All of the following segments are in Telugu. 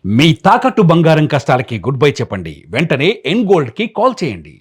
మీ తాకట్టు బంగారం కష్టాలకి గుడ్ బై చెప్పండి. వెంటనే ఎన్ గోల్డ్ కి కాల్ చేయండి.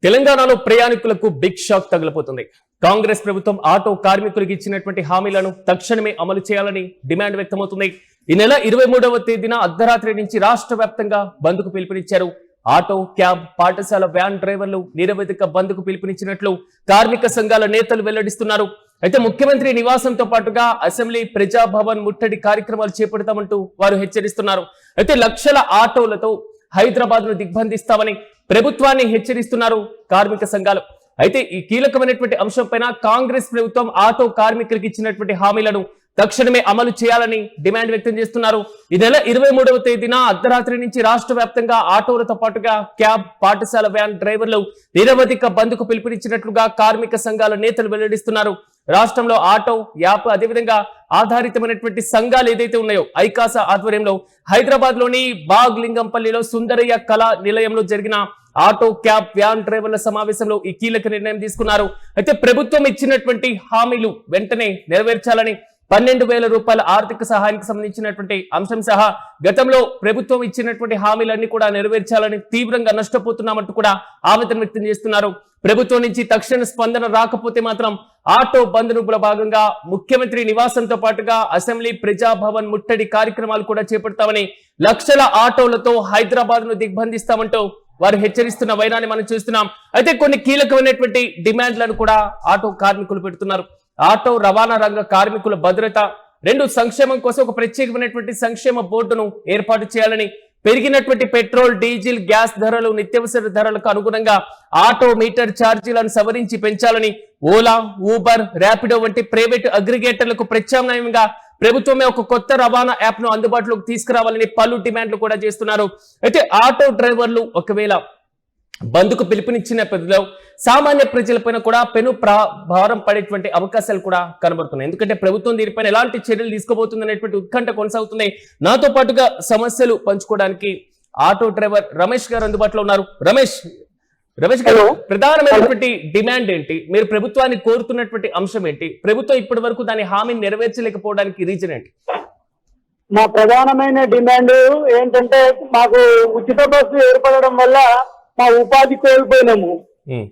తెలంగాణలో ప్రయాణికులకు బిగ్ షాక్ తగిలిపోతుంది. కాంగ్రెస్ ప్రభుత్వం ఆటో కార్మికులకు ఇచ్చినటువంటి హామీలను తక్షణమే అమలు చేయాలని డిమాండ్ వ్యక్తమవుతుంది. ఈ నెల 23వ తేదీన అర్ధరాత్రి నుంచి రాష్ట్ర వ్యాప్తంగా బంద్కు పిలుపునిచ్చారు. ఆటో, క్యాబ్, పాఠశాల వ్యాన్ డ్రైవర్లు నిరవధిక బంద్కు పిలుపునిచ్చినట్లు కార్మిక సంఘాల నేతలు వెల్లడిస్తున్నారు. అయితే ముఖ్యమంత్రి నివాసంతో పాటుగా అసెంబ్లీ, ప్రజాభవన్ ముట్టడి కార్యక్రమాలు చేపడతామంటూ వారు హెచ్చరిస్తున్నారు. అయితే లక్షల ఆటోలతో హైదరాబాద్ ను దిగ్బంధిస్తామని ప్రభుత్వాన్ని హెచ్చరిస్తున్నారు కార్మిక సంఘాలు. అయితే ఈ కీలకమైనటువంటి అంశంపైన కాంగ్రెస్ ప్రభుత్వం ఆటో కార్మికులకు ఇచ్చినటువంటి హామీలను తక్షణమే అమలు చేయాలని డిమాండ్ వ్యక్తం చేస్తున్నారు. ఈ నెల 23వ తేదీన అర్ధరాత్రి నుంచి రాష్ట్ర వ్యాప్తంగా ఆటోలతో పాటుగా క్యాబ్, పాఠశాల వ్యాన్ డ్రైవర్లు నిరవధిక బంద్కు పిలుపునిచ్చినట్లుగా కార్మిక సంఘాల నేతలు వెల్లడిస్తున్నారు. రాష్ట్రంలో ఆటో, యాప్, అదేవిధంగా ఆధారితమైనటువంటి సంఘాలు ఏదైతే ఉన్నాయో ఐకాసా ఆధ్వర్యంలో హైదరాబాద్ లోని బాగ్ లింగంపల్లిలో సుందరయ్య కళా నిలయంలో జరిగిన ఆటో, క్యాబ్, వ్యాన్ డ్రైవర్ల సమావేశంలో ఈ కీలక నిర్ణయం తీసుకున్నారు. అయితే ప్రభుత్వం ఇచ్చినటువంటి హామీలు వెంటనే నెరవేర్చాలని, 12,000 రూపాయల ఆర్థిక సహాయానికి సంబంధించినటువంటి అంశం సహా గతంలో ప్రభుత్వం ఇచ్చినటువంటి హామీలన్నీ కూడా నెరవేర్చాలని, తీవ్రంగా నష్టపోతున్నామంటూ కూడా ఆవేదన వ్యక్తం చేస్తున్నారు. ప్రభుత్వం నుంచి తక్షణ స్పందన రాకపోతే మాత్రం ఆటో బంద్ను భాగంగా ముఖ్యమంత్రి నివాసంతో పాటుగా అసెంబ్లీ, ప్రజాభవన్ ముట్టడి కార్యక్రమాలు కూడా చేపడతామని, లక్షల ఆటోలతో హైదరాబాద్ ను దిగ్బంధిస్తామంటూ వారు హెచ్చరిస్తున్న వైనాన్ని మనం చూస్తున్నాం. అయితే కొన్ని కీలకమైనటువంటి డిమాండ్లను కూడా ఆటో కార్మికులు పెడుతున్నారు. ఆటో రవాణా రంగ కార్మికుల భద్రత, 2 సంక్షేమం కోసం ఒక ప్రత్యేకమైనటువంటి సంక్షేమ బోర్డును ఏర్పాటు చేయాలని, పెరిగినటువంటి పెట్రోల్, డీజిల్, గ్యాస్ ధరలు, నిత్యావసర ధరలకు అనుగుణంగా ఆటో మీటర్ ఛార్జీలను సవరించి పెంచాలని, ఓలా, ఊబర్, ర్యాపిడో వంటి ప్రైవేటు అగ్రిగేటర్లకు ప్రత్యామ్నాయంగా ప్రభుత్వమే ఒక కొత్త రవాణా యాప్ ను అందుబాటులోకి తీసుకురావాలని పలు డిమాండ్లు కూడా చేస్తున్నారు. అయితే ఆటో డ్రైవర్లు ఒకవేళ బంద్కు పిలుపునిచ్చిన నేపథ్యంలో సామాన్య ప్రజలపైన కూడా పెను భారం పడేటువంటి అవకాశాలు కూడా కనబడుతున్నాయి. ఎందుకంటే ప్రభుత్వం దీనిపైన ఎలాంటి చర్యలు తీసుకోబోతుంది అనేటువంటి ఉత్కంఠ కొనసాగుతున్నాయి. నాతో పాటుగా సమస్యలు పంచుకోవడానికి ఆటో డ్రైవర్ రమేష్ గారు అందుబాటులో ఉన్నారు. రమేష్ గారు, ప్రధానమైనటువంటి డిమాండ్ ఏంటి? మీరు ప్రభుత్వాన్ని కోరుతున్నటువంటి అంశం ఏంటి? ప్రభుత్వం ఇప్పటి వరకు దాని హామీని నెరవేర్చలేకపోవడానికి రీజన్ ఏంటి? మా ప్రధానమైన డిమాండ్ ఏంటంటే, మాకు ఉచిత బస్సు ఏర్పడడం వల్ల మా ఉపాధి కోల్పోయినాము.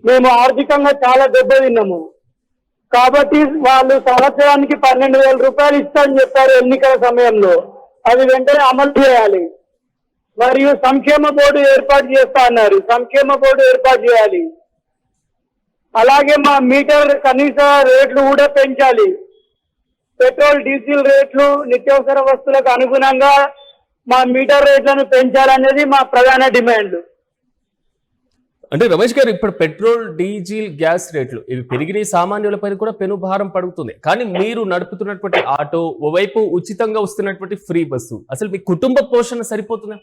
మేము ఆర్థికంగా చాలా దెబ్బతిన్నాము. కాబట్టి వాళ్ళు సంవత్సరానికి 12,000 రూపాయలు ఇస్తారని చెప్పారు ఎన్నికల సమయంలో. అది వెంటనే అమలు చేయాలి. మరియు సంక్షేమ బోర్డు ఏర్పాటు చేస్తా అన్నారు. సంక్షేమ బోర్డు ఏర్పాటు చేయాలి. అలాగే మా మీటర్ కనీస రేట్లు కూడా పెంచాలి. పెట్రోల్, డీజిల్ రేట్లు, నిత్యావసర వస్తువులకు అనుగుణంగా మా మీటర్ రేట్లను పెంచాలనేది మా ప్రధాన డిమాండ్. అంటే రమేష్ గారు, ఇప్పుడు పెట్రోల్, డీజిల్, గ్యాస్ రేట్లు ఇవి పెరిగిన సామాన్యులపై కూడా పెను భారం పడుతుంది. కానీ మీరు నడుపుతున్నటువంటి ఆటో, ఓవైపు ఉచితంగా వస్తున్నటువంటి ఫ్రీ బస్సు, అసలు మీ కుటుంబ పోషణ సరిపోతుందా?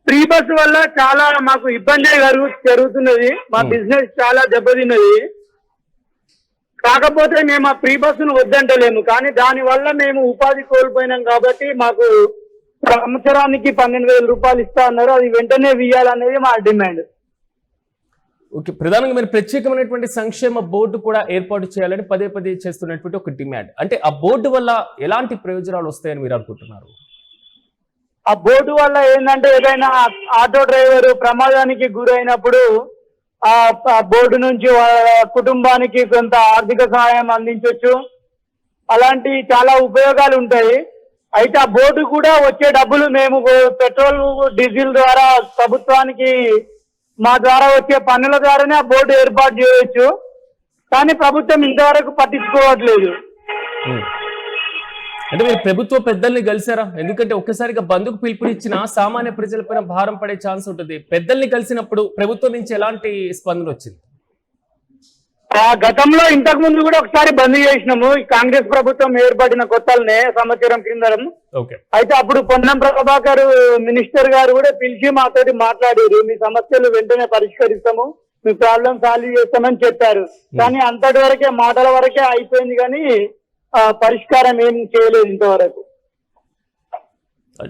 ఫ్రీ బస్సు వల్ల చాలా మాకు ఇబ్బంది జరుగుతున్నది. మా బిజినెస్ చాలా దెబ్బతిన్నది. కాకపోతే మేము ఆ ఫ్రీ బస్సును వద్దంటలేము. కానీ దాని వల్ల మేము ఉపాధి కోల్పోయినాం. కాబట్టి మాకు సంవత్సరానికి 12,000 రూపాయలు ఇస్తా అన్నారు. అది వెంటనే ఇయ్యాలనేది మా డిమాండ్. ఓకే, ప్రధానంగా మీరు ప్రత్యేకమైనటువంటి సంక్షేమ బోర్డు కూడా ఏర్పాటు చేయాలని పదే చేస్తున్నటువంటి ఒక డిమాండ్. అంటే ఆ బోర్డు వల్ల ఎలాంటి ప్రయోజనాలు వస్తాయని మీరు అనుకుంటున్నారు? ఆ బోర్డు వల్ల ఏంటంటే, ఏదైనా ఆటో డ్రైవర్ ప్రమాదానికి గురైనప్పుడు ఆ బోర్డు నుంచి కుటుంబానికి కొంత ఆర్థిక సహాయం అందించవచ్చు. అలాంటి చాలా ఉపయోగాలు ఉంటాయి. అయితే ఆ బోర్డు కూడా వచ్చే డబ్బులు మేము పెట్రోల్, డీజిల్ ద్వారా ప్రభుత్వానికి మా ద్వారా వచ్చే పన్నుల ద్వారానే ఆ బోర్డు ఏర్పాటు చేయవచ్చు. కానీ ప్రభుత్వం ఇంతవరకు పట్టించుకోవట్లేదు. అంటే మీరు ప్రభుత్వ పెద్దల్ని కలిసారా? ఎందుకంటే ఒక్కసారిగా బంద్కు పిలుపునిచ్చిన సామాన్య ప్రజలపైన భారం పడే ఛాన్స్ ఉంటుంది. పెద్దల్ని కలిసినప్పుడు ప్రభుత్వం నుంచి ఎలాంటి స్పందన వచ్చింది? గతంలో ఇంతకు ముందు కూడా ఒకసారి బంద్ చేసినాము. ఈ కాంగ్రెస్ ప్రభుత్వం ఏర్పడిన కొత్తలనే సంవత్సరం కింద. అయితే అప్పుడు పొన్నం ప్రభాకర్ మినిస్టర్ గారు కూడా పిలిచి మాతోటి మాట్లాడారు. మీ సమస్యలు వెంటనే పరిష్కరిస్తాము, మీ ప్రాబ్లం సాల్వ్ చేస్తామని చెప్పారు. కానీ అంతటి వరకే, మాటల వరకే అయిపోయింది. కానీ పరిష్కారం ఏం చేయలేదు ఇంతవరకు.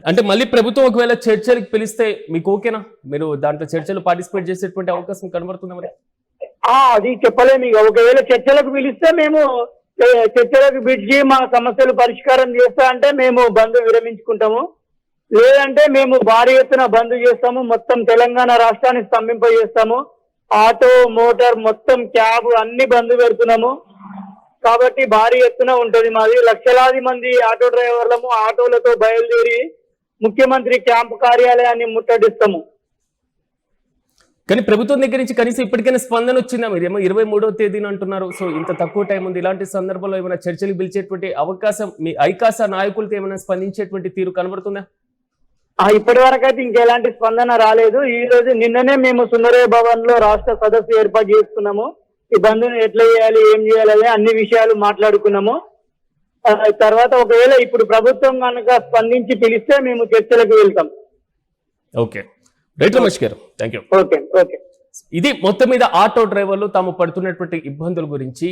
అంటే మళ్ళీ ప్రభుత్వం ఒకవేళ చర్చలకు పిలిస్తే మీకు ఓకేనా? మీరు దాంట్లో చర్చలు పార్టిసిపేట్ చేసేటువంటి అవకాశం కనబడుతుందా? మరి అది చెప్పలేము. ఇక ఒకవేళ చర్చలకు పిలిస్తే మేము చర్చలకు పిలిచి మా సమస్యలు పరిష్కారం చేస్తా అంటే మేము బంద్ విరమించుకుంటాము. లేదంటే మేము భారీ ఎత్తున బంద్ చేస్తాము, మొత్తం తెలంగాణ రాష్ట్రాన్ని స్తంభింపజేస్తాము. ఆటో, మోటార్, మొత్తం క్యాబ్ అన్ని బంద్ పెడుతున్నాము. కాబట్టి భారీ ఎత్తున ఉంటది మాది. లక్షలాది మంది ఆటో డ్రైవర్లము ఆటోలతో బయలుదేరి ముఖ్యమంత్రి క్యాంపు కార్యాలయాన్ని ముట్టడిస్తాము. కానీ ప్రభుత్వం దగ్గర నుంచి కనీసం ఇప్పటికైనా స్పందన వచ్చిందా? మీరేమో 23వ తేదీన అంటున్నారు. సో ఇంత తక్కువ టైం ఉంది. ఇలాంటి సందర్భంలో ఏమైనా చర్చలు పిలిచేటువంటి అవకాశం మీ ఐకాస నాయకులతో ఏమైనా స్పందించేటువంటి తీరు కనబడుతుందా? ఇప్పటి వరకు అయితే ఇంకెలాంటి స్పందన రాలేదు. ఈ రోజు నిన్ననే మేము సుందరయ్య భవన్ లో రాష్ట్ర సదస్సు ఏర్పాటు చేసుకున్నాము. ఈ బంద్ను ఎట్లా చేయాలి, ఏం చేయాలి అన్ని విషయాలు మాట్లాడుకున్నాము. తర్వాత ఒకవేళ ఇప్పుడు ప్రభుత్వం కనుక స్పందించి పిలిస్తే మేము చర్చలకు వెళ్తాం. ఓకే, రైట్ రమేష్ గారు, థ్యాంక్ యూ. Okay okay. ఇది మొత్తం మీద ఆటో డ్రైవర్లు తాము పడుతున్నటువంటి ఇబ్బందుల గురించి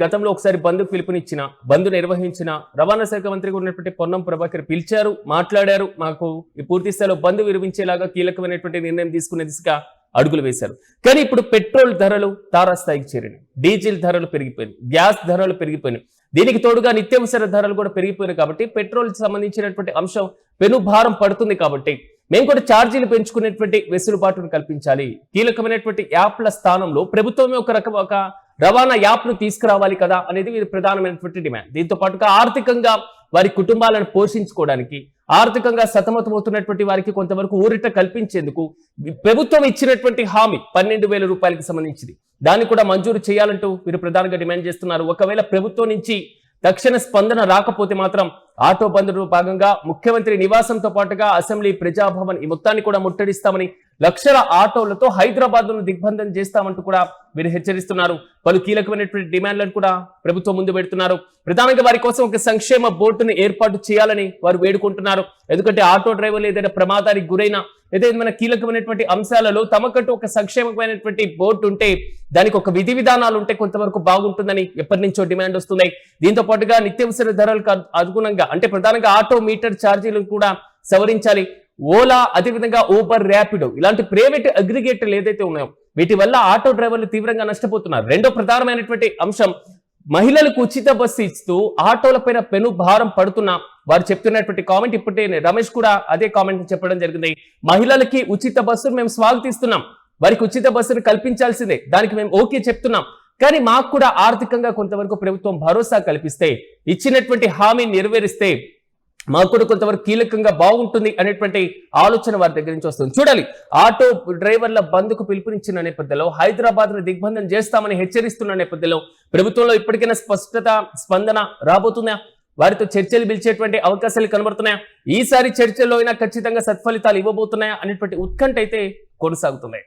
గతంలో ఒకసారి బంద్ పిలుపునిచ్చిన, బంద్ నిర్వహించిన రవాణా శాఖ మంత్రిగా ఉన్నటువంటి పొన్నం ప్రభాకర్ పిలిచారు, మాట్లాడారు, మాకు ఈ పూర్తి స్థాయిలో బంద్ విరమించేలాగా కీలకమైనటువంటి నిర్ణయం తీసుకునే దిశగా అడుగులు వేశారు. కానీ ఇప్పుడు పెట్రోల్ ధరలు తారాస్థాయికి చేరినాయి, డీజిల్ ధరలు పెరిగిపోయినాయి, గ్యాస్ ధరలు పెరిగిపోయినాయి. దీనికి తోడుగా నిత్యావసర ధరలు కూడా పెరిగిపోయినాయి. కాబట్టి పెట్రోల్ సంబంధించినటువంటి అంశం పెనుభారం పడుతుంది. కాబట్టి మేము కూడా ఛార్జీలు పెంచుకునేటువంటి వెసులుబాటును కల్పించాలి. కీలకమైనటువంటి యాప్ల స్థానంలో ప్రభుత్వమే ఒక రవాణా యాప్ ను తీసుకురావాలి కదా అనేది వీరి ప్రధానమైనటువంటి డిమాండ్. దీంతో పాటుగా ఆర్థికంగా వారి కుటుంబాలను పోషించుకోవడానికి, ఆర్థికంగా సతమతమవుతున్నటువంటి వారికి కొంతవరకు ఊరిట కల్పించేందుకు ప్రభుత్వం ఇచ్చినటువంటి హామీ 12,000 రూపాయలకి సంబంధించింది, దాన్ని కూడా మంజూరు చేయాలంటూ వీరు ప్రధానంగా డిమాండ్ చేస్తున్నారు. ఒకవేళ ప్రభుత్వం నుంచి తక్షణ స్పందన రాకపోతే మాత్రం ఆటో బంద్లో భాగంగా ముఖ్యమంత్రి నివాసంతో పాటుగా అసెంబ్లీ, ప్రజాభవన్ ఈ మొత్తాన్ని కూడా ముట్టడిస్తామని, లక్షల ఆటోలతో హైదరాబాద్ ను దిగ్బంధం చేస్తామంటూ కూడా వీరు హెచ్చరిస్తున్నారు. పలు కీలకమైనటువంటి డిమాండ్లను కూడా ప్రభుత్వం ముందు పెడుతున్నారు. ప్రధానంగా వారి కోసం ఒక సంక్షేమ బోర్డును ఏర్పాటు చేయాలని వారు వేడుకుంటున్నారు. ఎందుకంటే ఆటో డ్రైవర్లు ఏదైనా ప్రమాదానికి గురైనా, ఏదైనా కీలకమైనటువంటి అంశాలలో తమకంటూ ఒక సంక్షేమమైనటువంటి బోర్డు ఉంటే, దానికి ఒక విధి విధానాలు ఉంటే కొంతవరకు బాగుంటుందని ఎప్పటి నుంచో డిమాండ్ వస్తున్నాయి. దీంతో పాటుగా నిత్యావసర ధరలకు అనుగుణంగా అంటే ప్రధానంగా ఆటో మీటర్ ఛార్జీలను కూడా సవరించాలి. ఓలా, అదేవిధంగా ఊబర్, ర్యాపిడో ఇలాంటి ప్రైవేట్ అగ్రిగేటర్లు ఏదైతే ఉన్నాయో వీటి వల్ల ఆటో డ్రైవర్లు తీవ్రంగా నష్టపోతున్నారు. రెండో ప్రధానమైనటువంటి అంశం, మహిళలకు ఉచిత బస్సు ఇస్తూ ఆటోలపైన పెను భారం పడుతున్నా వారు చెప్తున్నటువంటి కామెంట్. ఇప్పటి రమేష్ కూడా అదే కామెంట్ చెప్పడం జరిగింది. మహిళలకి ఉచిత బస్సును మేము స్వాగతిస్తున్నాం, వారికి ఉచిత బస్సును కల్పించాల్సిందే, దానికి మేము ఓకే చెప్తున్నాం. కానీ మాకు కూడా ఆర్థికంగా కొంతవరకు ప్రభుత్వం భరోసా కల్పిస్తే, ఇచ్చినటువంటి హామీ నెరవేరిస్తే మాకు కూడా కొంతవరకు కీలకంగా బాగుంటుంది అనేటువంటి ఆలోచన వారి దగ్గర నుంచి వస్తుంది. చూడాలి, ఆటో డ్రైవర్ల బంద్కు పిలుపునిచ్చిన నేపథ్యంలో, హైదరాబాద్ ను దిగ్బంధం చేస్తామని హెచ్చరిస్తున్న నేపథ్యంలో ప్రభుత్వంలో ఇప్పటికైనా స్పందన రాబోతుందా? వారితో చర్చలు పిలిచేటువంటి అవకాశాలు కనబడుతున్నాయా? ఈసారి చర్చల్లో అయినా ఖచ్చితంగా సత్ఫలితాలు ఇవ్వబోతున్నాయా అనేటువంటి ఉత్కంఠ అయితే కొనసాగుతున్నాయి.